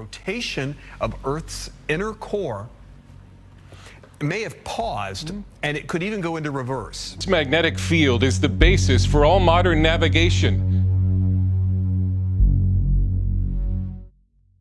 rotation of Earth's inner core may have paused, and it could even go into reverse. Its magnetic field is the basis for all modern navigation.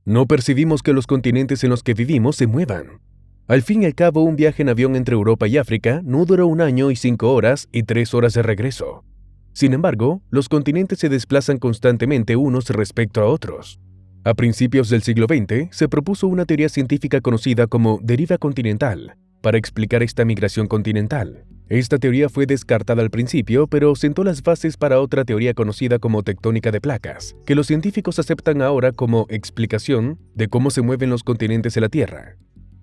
No percibimos que los continentes en los que vivimos se muevan. Al fin y al cabo, un viaje en avión entre Europa y África no duró 1 año y 5 horas y 3 horas de regreso. Sin embargo, los continentes se desplazan constantemente unos respecto a otros. A principios del siglo XX, se propuso una teoría científica conocida como deriva continental, para explicar esta migración continental. Esta teoría fue descartada al principio, pero sentó las bases para otra teoría conocida como tectónica de placas, que los científicos aceptan ahora como explicación de cómo se mueven los continentes de la Tierra.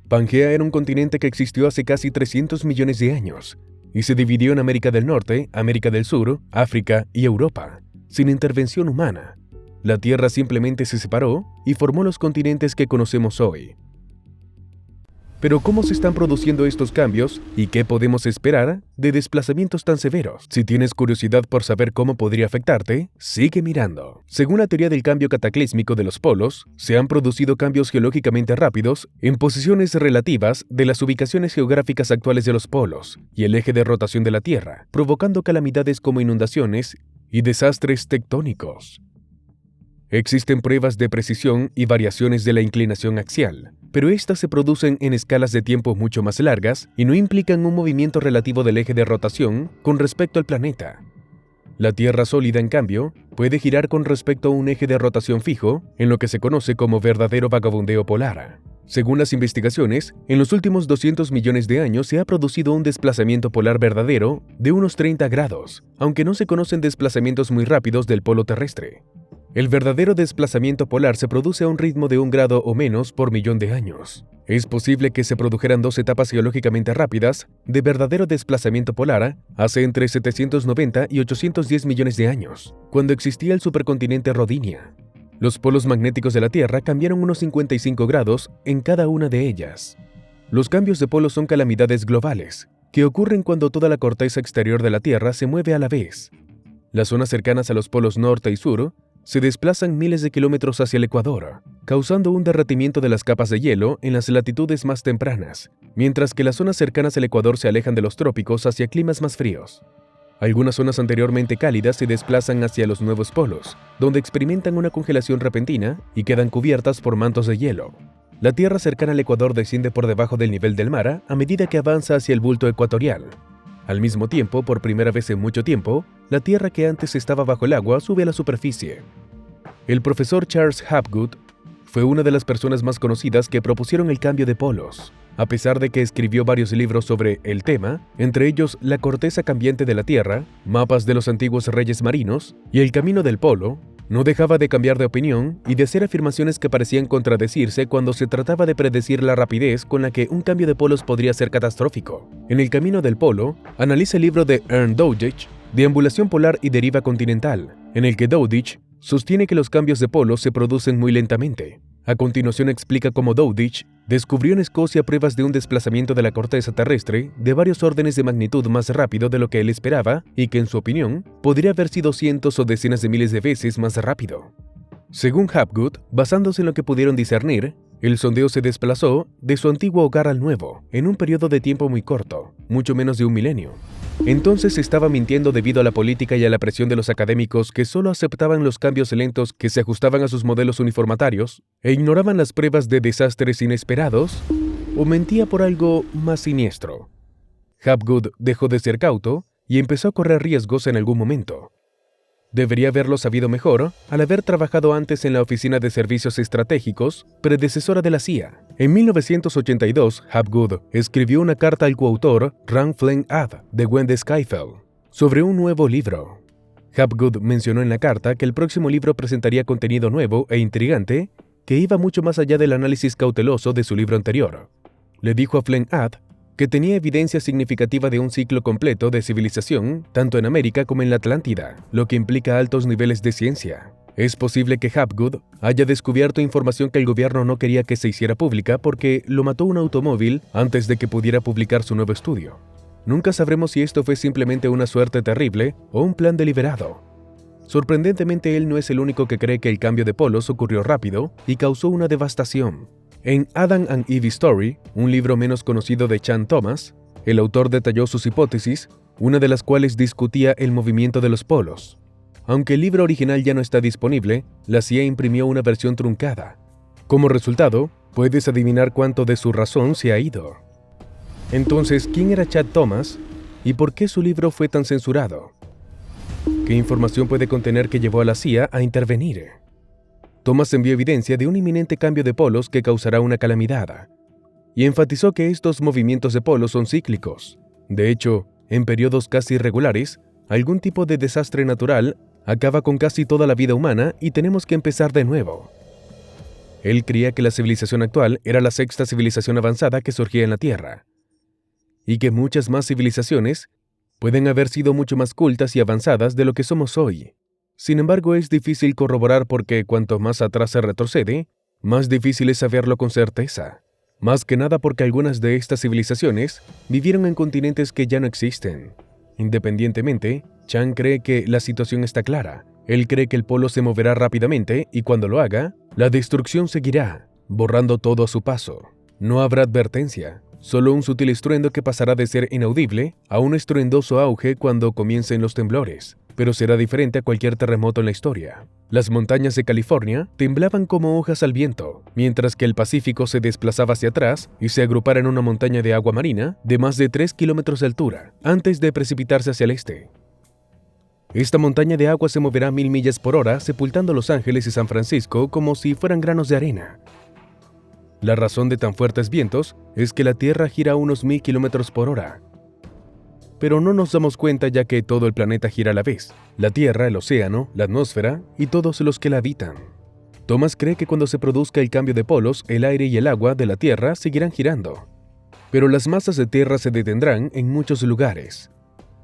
Pangea era un continente que existió hace casi 300 millones de años, y se dividió en América del Norte, América del Sur, África y Europa, sin intervención humana. La Tierra simplemente se separó y formó los continentes que conocemos hoy. Pero ¿cómo se están produciendo estos cambios y qué podemos esperar de desplazamientos tan severos? Si tienes curiosidad por saber cómo podría afectarte, sigue mirando. Según la teoría del cambio cataclísmico de los polos, se han producido cambios geológicamente rápidos en posiciones relativas de las ubicaciones geográficas actuales de los polos y el eje de rotación de la Tierra, provocando calamidades como inundaciones y desastres tectónicos. Existen pruebas de precisión y variaciones de la inclinación axial, pero estas se producen en escalas de tiempo mucho más largas y no implican un movimiento relativo del eje de rotación con respecto al planeta. La Tierra sólida, en cambio, puede girar con respecto a un eje de rotación fijo, en lo que se conoce como verdadero vagabundeo polar. Según las investigaciones, en los últimos 200 millones de años se ha producido un desplazamiento polar verdadero de unos 30 grados, aunque no se conocen desplazamientos muy rápidos del polo terrestre. El verdadero desplazamiento polar se produce a un ritmo de 1 grado o menos por millón de años. Es posible que se produjeran 2 etapas geológicamente rápidas de verdadero desplazamiento polar hace entre 790 y 810 millones de años, cuando existía el supercontinente Rodinia. Los polos magnéticos de la Tierra cambiaron unos 55 grados en cada una de ellas. Los cambios de polos son calamidades globales, que ocurren cuando toda la corteza exterior de la Tierra se mueve a la vez. Las zonas cercanas a los polos norte y sur se desplazan miles de kilómetros hacia el ecuador, causando un derretimiento de las capas de hielo en las latitudes más tempranas, mientras que las zonas cercanas al ecuador se alejan de los trópicos hacia climas más fríos. Algunas zonas anteriormente cálidas se desplazan hacia los nuevos polos, donde experimentan una congelación repentina y quedan cubiertas por mantos de hielo. La Tierra cercana al ecuador desciende por debajo del nivel del mar a medida que avanza hacia el bulto ecuatorial. Al mismo tiempo, por primera vez en mucho tiempo, la Tierra que antes estaba bajo el agua sube a la superficie. El profesor Charles Hapgood fue una de las personas más conocidas que propusieron el cambio de polos. A pesar de que escribió varios libros sobre el tema, entre ellos La corteza cambiante de la Tierra, Mapas de los antiguos reyes marinos y El camino del polo, no dejaba de cambiar de opinión y de hacer afirmaciones que parecían contradecirse cuando se trataba de predecir la rapidez con la que un cambio de polos podría ser catastrófico. En El camino del polo, analiza el libro de Ernst Dowditch, Deambulación polar y deriva continental, en el que Dowditch sostiene que los cambios de polos se producen muy lentamente. A continuación explica cómo Dowditch descubrió en Escocia pruebas de un desplazamiento de la corteza terrestre de varios órdenes de magnitud más rápido de lo que él esperaba y que, en su opinión, podría haber sido cientos o decenas de miles de veces más rápido. Según Hapgood, basándose en lo que pudieron discernir, el sondeo se desplazó de su antiguo hogar al nuevo, en un periodo de tiempo muy corto, mucho menos de 1 milenio. Entonces estaba mintiendo debido a la política y a la presión de los académicos que solo aceptaban los cambios lentos que se ajustaban a sus modelos uniformitarios e ignoraban las pruebas de desastres inesperados, o mentía por algo más siniestro. Hapgood dejó de ser cauto y empezó a correr riesgos en algún momento. Debería haberlo sabido mejor al haber trabajado antes en la Oficina de Servicios Estratégicos, predecesora de la CIA. En 1982, Hapgood escribió una carta al coautor Rand Flem-Ath de Wendy Skyfeld sobre un nuevo libro. Hapgood mencionó en la carta que el próximo libro presentaría contenido nuevo e intrigante que iba mucho más allá del análisis cauteloso de su libro anterior. Le dijo a Flem-Ath que tenía evidencia significativa de un ciclo completo de civilización, tanto en América como en la Atlántida, lo que implica altos niveles de ciencia. Es posible que Hapgood haya descubierto información que el gobierno no quería que se hiciera pública porque lo mató un automóvil antes de que pudiera publicar su nuevo estudio. Nunca sabremos si esto fue simplemente una suerte terrible o un plan deliberado. Sorprendentemente, él no es el único que cree que el cambio de polos ocurrió rápido y causó una devastación. En Adam and Eve Story, un libro menos conocido de Chan Thomas, el autor detalló sus hipótesis, una de las cuales discutía el movimiento de los polos. Aunque el libro original ya no está disponible, la CIA imprimió una versión truncada. Como resultado, puedes adivinar cuánto de su razón se ha ido. Entonces, ¿quién era Chan Thomas y por qué su libro fue tan censurado? ¿Qué información puede contener que llevó a la CIA a intervenir? Thomas envió evidencia de un inminente cambio de polos que causará una calamidad, y enfatizó que estos movimientos de polos son cíclicos. De hecho, en periodos casi irregulares, algún tipo de desastre natural acaba con casi toda la vida humana y tenemos que empezar de nuevo. Él creía que la civilización actual era la sexta civilización avanzada que surgía en la Tierra, y que muchas más civilizaciones pueden haber sido mucho más cultas y avanzadas de lo que somos hoy. Sin embargo, es difícil corroborar porque cuanto más atrás se retrocede, más difícil es saberlo con certeza. Más que nada porque algunas de estas civilizaciones vivieron en continentes que ya no existen. Independientemente, Chan cree que la situación está clara. Él cree que el polo se moverá rápidamente y cuando lo haga, la destrucción seguirá, borrando todo a su paso. No habrá advertencia, solo un sutil estruendo que pasará de ser inaudible a un estruendoso auge cuando comiencen los temblores, pero será diferente a cualquier terremoto en la historia. Las montañas de California temblaban como hojas al viento, mientras que el Pacífico se desplazaba hacia atrás y se agrupara en una montaña de agua marina de más de 3 kilómetros de altura, antes de precipitarse hacia el este. Esta montaña de agua se moverá a 1000 millas por hora, sepultando Los Ángeles y San Francisco como si fueran granos de arena. La razón de tan fuertes vientos es que la Tierra gira a unos 1000 kilómetros por hora. Pero no nos damos cuenta ya que todo el planeta gira a la vez, la Tierra, el océano, la atmósfera y todos los que la habitan. Thomas cree que cuando se produzca el cambio de polos, el aire y el agua de la Tierra seguirán girando. Pero las masas de tierra se detendrán en muchos lugares,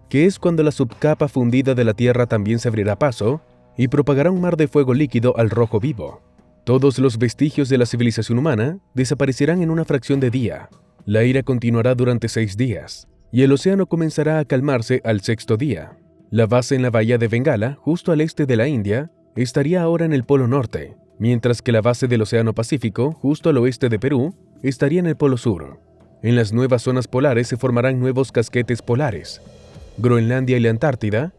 que es cuando la subcapa fundida de la Tierra también se abrirá paso y propagará un mar de fuego líquido al rojo vivo. Todos los vestigios de la civilización humana desaparecerán en una fracción de día. La ira continuará durante 6 días. Y el océano comenzará a calmarse al 6º día. La base en la bahía de Bengala, justo al este de la India, estaría ahora en el Polo Norte, mientras que la base del Océano Pacífico, justo al oeste de Perú, estaría en el Polo Sur. En las nuevas zonas polares se formarán nuevos casquetes polares. Groenlandia y la Antártida,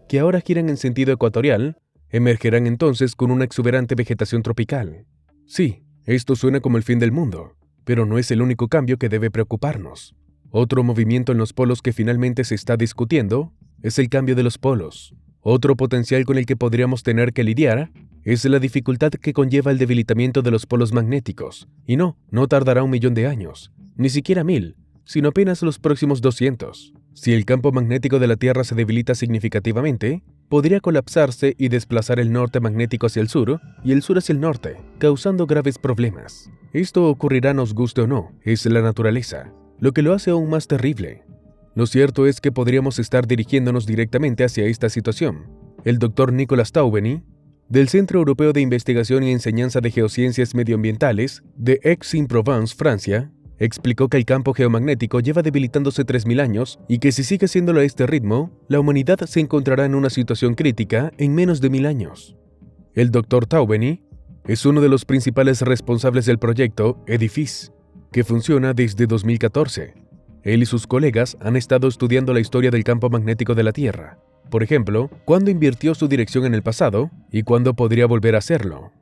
que ahora giran en sentido ecuatorial, emergerán entonces con una exuberante vegetación tropical. Sí, esto suena como el fin del mundo, pero no es el único cambio que debe preocuparnos. Otro movimiento en los polos que finalmente se está discutiendo es el cambio de los polos. Otro potencial con el que podríamos tener que lidiar es la dificultad que conlleva el debilitamiento de los polos magnéticos. Y no tardará 1.000.000 de años, ni siquiera 1000, sino apenas los próximos 200. Si el campo magnético de la Tierra se debilita significativamente, podría colapsarse y desplazar el norte magnético hacia el sur y el sur hacia el norte, causando graves problemas. Esto ocurrirá nos guste o no, es la naturaleza, lo que lo hace aún más terrible. Lo cierto es que podríamos estar dirigiéndonos directamente hacia esta situación. El Dr. Nicolas Taubeny, del Centro Europeo de Investigación y Enseñanza de Geociencias Medioambientales de Aix-en-Provence, Francia, explicó que el campo geomagnético lleva debilitándose 3000 años y que si sigue haciéndolo a este ritmo, la humanidad se encontrará en una situación crítica en menos de 1000 años. El Dr. Taubeny es uno de los principales responsables del proyecto EDIFICE, que funciona desde 2014. Él y sus colegas han estado estudiando la historia del campo magnético de la Tierra. Por ejemplo, cuándo invirtió su dirección en el pasado y cuándo podría volver a hacerlo.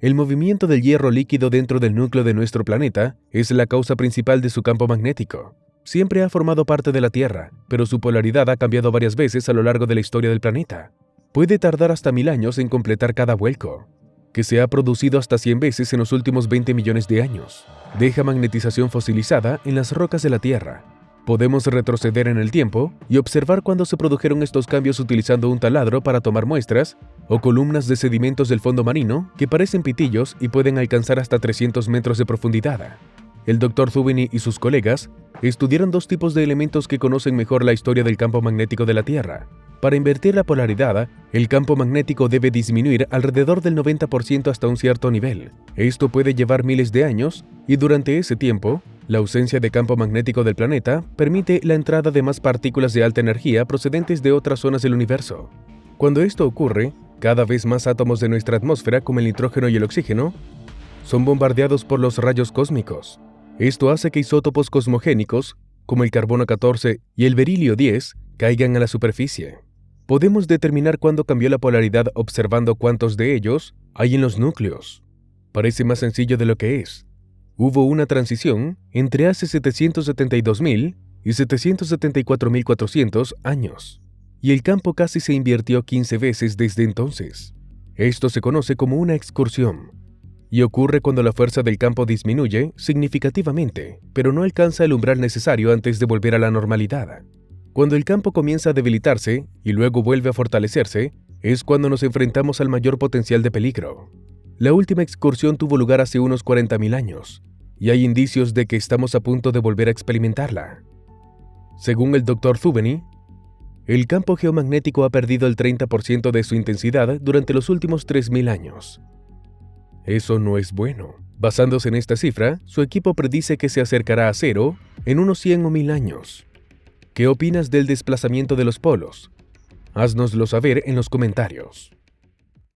El movimiento del hierro líquido dentro del núcleo de nuestro planeta es la causa principal de su campo magnético. Siempre ha formado parte de la Tierra, pero su polaridad ha cambiado varias veces a lo largo de la historia del planeta. Puede tardar hasta 1000 años en completar cada vuelco, que se ha producido hasta 100 veces en los últimos 20 millones de años. Deja magnetización fosilizada en las rocas de la Tierra. Podemos retroceder en el tiempo y observar cuándo se produjeron estos cambios utilizando un taladro para tomar muestras o columnas de sedimentos del fondo marino que parecen pitillos y pueden alcanzar hasta 300 metros de profundidad. El Dr. Taubeny y sus colegas estudiaron 2 tipos de elementos que conocen mejor la historia del campo magnético de la Tierra. Para invertir la polaridad, el campo magnético debe disminuir alrededor del 90% hasta un cierto nivel. Esto puede llevar miles de años, y durante ese tiempo, la ausencia de campo magnético del planeta permite la entrada de más partículas de alta energía procedentes de otras zonas del universo. Cuando esto ocurre, cada vez más átomos de nuestra atmósfera, como el nitrógeno y el oxígeno, son bombardeados por los rayos cósmicos. Esto hace que isótopos cosmogénicos, como el carbono 14 y el berilio 10, caigan a la superficie. Podemos determinar cuándo cambió la polaridad observando cuántos de ellos hay en los núcleos. Parece más sencillo de lo que es. Hubo una transición entre hace 772.000 y 774.400 años, y el campo casi se invirtió 15 veces desde entonces. Esto se conoce como una excursión, y ocurre cuando la fuerza del campo disminuye significativamente, pero no alcanza el umbral necesario antes de volver a la normalidad. Cuando el campo comienza a debilitarse y luego vuelve a fortalecerse, es cuando nos enfrentamos al mayor potencial de peligro. La última excursión tuvo lugar hace unos 40.000 años, y hay indicios de que estamos a punto de volver a experimentarla. Según el Dr. Thubeny, el campo geomagnético ha perdido el 30% de su intensidad durante los últimos 3.000 años. Eso no es bueno. Basándose en esta cifra, su equipo predice que se acercará a cero en unos 100 o 1000 años. ¿Qué opinas del desplazamiento de los polos? Haznoslo saber en los comentarios.